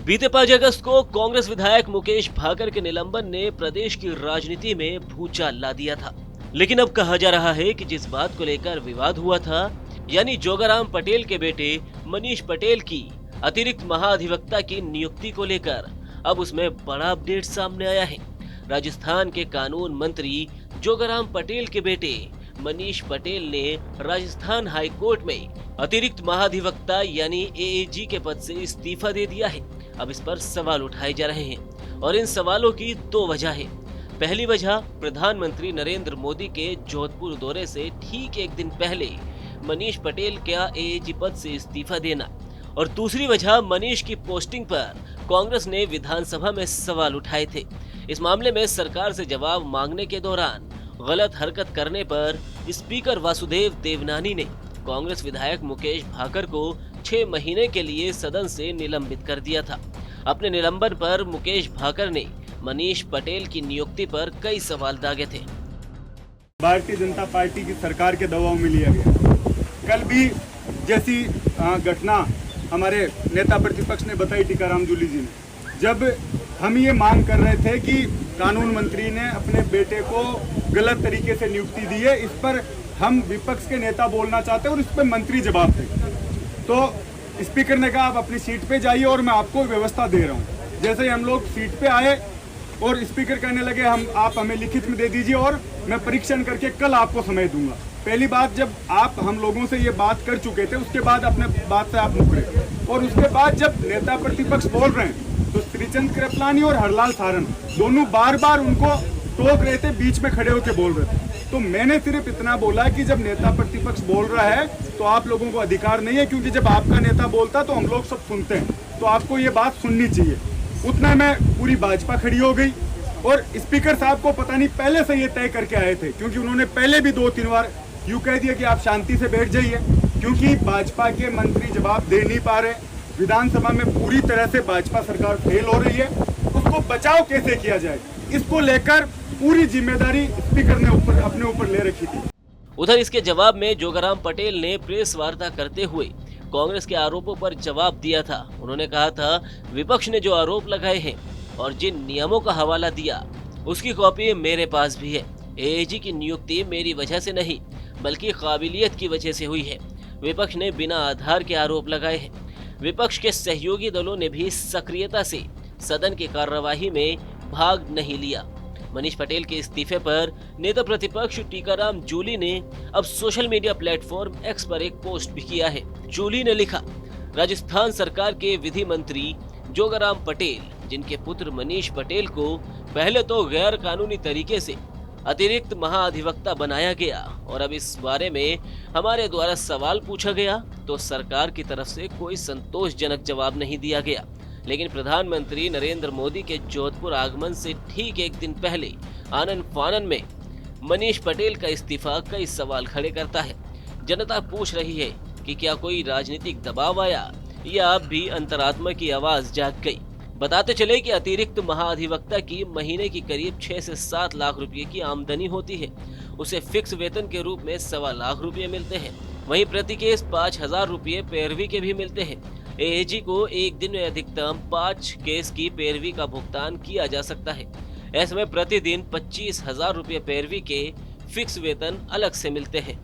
बीते 5 अगस्त को कांग्रेस विधायक मुकेश भाकर के निलंबन ने प्रदेश की राजनीति में भूचाल ला दिया था। लेकिन अब कहा जा रहा है कि जिस बात को लेकर विवाद हुआ था, यानी जोगाराम पटेल के बेटे मनीष पटेल की अतिरिक्त महाधिवक्ता की नियुक्ति को लेकर, अब उसमें बड़ा अपडेट सामने आया है। राजस्थान के कानून मंत्री जोगाराम पटेल के बेटे मनीष पटेल ने राजस्थान हाई कोर्ट में अतिरिक्त महाधिवक्ता यानी एएजी के पद से इस्तीफा दे दिया है। अब इस पर सवाल उठाए जा रहे हैं और इन सवालों की दो वजह है। पहली वजह प्रधानमंत्री नरेंद्र मोदी के जोधपुर दौरे से ठीक एक दिन पहले मनीष पटेल का एएजी पद से इस्तीफा देना, और दूसरी वजह मनीष की पोस्टिंग पर कांग्रेस ने विधानसभा में सवाल उठाए थे। इस मामले में सरकार से जवाब मांगने के दौरान गलत हरकत करने पर स्पीकर वासुदेव देवनानी ने कांग्रेस विधायक मुकेश भाकर को 6 महीने के लिए सदन से निलंबित कर दिया था। अपने निलंबन पर मुकेश भाकर ने मनीष पटेल की नियुक्ति पर कई सवाल दागे थे। भारतीय जनता पार्टी की सरकार के दबाव में लिया गया। कल भी जैसी घटना हमारे नेता प्रतिपक्ष ने बताई, टीकाराम जूली जी ने, जब हम ये मांग कर रहे थे कि कानून मंत्री ने अपने बेटे को गलत तरीके से नियुक्ति दी है, इस पर हम विपक्ष के नेता बोलना चाहते हैं और इस पर मंत्री जवाब दें। तो स्पीकर ने कहा आप अपनी सीट पे जाइए और मैं आपको व्यवस्था दे रहा हूँ। जैसे ही हम लोग सीट पे आए और स्पीकर कहने लगे आप हमें लिखित में दे दीजिए और मैं परीक्षण करके कल आपको समय दूंगा। पहली बात, जब आप हम लोगों से ये बात कर चुके थे उसके बाद अपने बात से आप मुकरे, और उसके बाद जब नेता प्रतिपक्ष बोल रहे हैं तो श्रीचंद कृपलानी और हरलाल सारन दोनों बार बार उनको टोक रहे थे, बीच में खड़े होकर बोल रहे थे। तो मैंने सिर्फ इतना बोला कि जब नेता प्रतिपक्ष बोल रहा है तो आप लोगों को अधिकार नहीं है, क्योंकि जब आपका नेता बोलता है तो हम लोग सब सुनते हैं, तो आपको ये बात सुननी चाहिए। उतना में पूरी भाजपा खड़ी हो गई और स्पीकर साहब को पता नहीं पहले से ये तय करके आए थे, क्योंकि उन्होंने पहले भी 2-3 बार यूं कह दिया कि आप शांति से बैठ जाइए, क्योंकि भाजपा के मंत्री जवाब दे नहीं पा रहे। विधानसभा में पूरी तरह से भाजपा सरकार फेल हो रही है, उसको बचाव कैसे किया जाए, इसको लेकर पूरी जिम्मेदारी स्पीकर ने अपने ऊपर ले रखी थी। उधर इसके जवाब में जोगाराम पटेल ने प्रेस वार्ता करते हुए कांग्रेस के आरोपों पर जवाब दिया था। उन्होंने कहा था, विपक्ष ने जो आरोप लगाए हैं और जिन नियमों का हवाला दिया उसकी कॉपी मेरे पास भी है। एएजी की नियुक्ति मेरी वजह से नहीं बल्कि काबिलियत की वजह से हुई है। विपक्ष ने बिना आधार के आरोप लगाए हैं। विपक्ष के सहयोगी दलों ने भी सक्रियता से सदन की कार्यवाही में भाग नहीं लिया। मनीष पटेल के इस्तीफे पर नेता प्रतिपक्ष टीकाराम जूली ने अब सोशल मीडिया प्लेटफॉर्म एक्स पर एक पोस्ट भी किया है। जूली ने लिखा, राजस्थान सरकार के विधि मंत्री जोगाराम पटेल, जिनके पुत्र मनीष पटेल को पहले तो गैर कानूनी तरीके से अतिरिक्त महाधिवक्ता बनाया गया और अब इस बारे में हमारे द्वारा सवाल पूछा गया तो सरकार की तरफ से कोई संतोषजनक जवाब नहीं दिया गया। लेकिन प्रधानमंत्री नरेंद्र मोदी के जोधपुर आगमन से ठीक एक दिन पहले आनन फानन में मनीष पटेल का इस्तीफा कई सवाल खड़े करता है। जनता पूछ रही है कि क्या कोई राजनीतिक दबाव आया या अब भी अंतरात्मा की आवाज जाग गई। बताते चले कि अतिरिक्त महाधिवक्ता की महीने की करीब 6 से 7 लाख रुपए की आमदनी होती है। उसे फिक्स वेतन के रूप में 1.25 लाख रुपए मिलते हैं। वहीं प्रति केस 5,000 रुपए पैरवी के भी मिलते हैं। एएजी को एक दिन में अधिकतम 5 केस की पैरवी का भुगतान किया जा सकता है। ऐसे में प्रतिदिन 25,000 रुपए पैरवी के फिक्स वेतन अलग से मिलते हैं।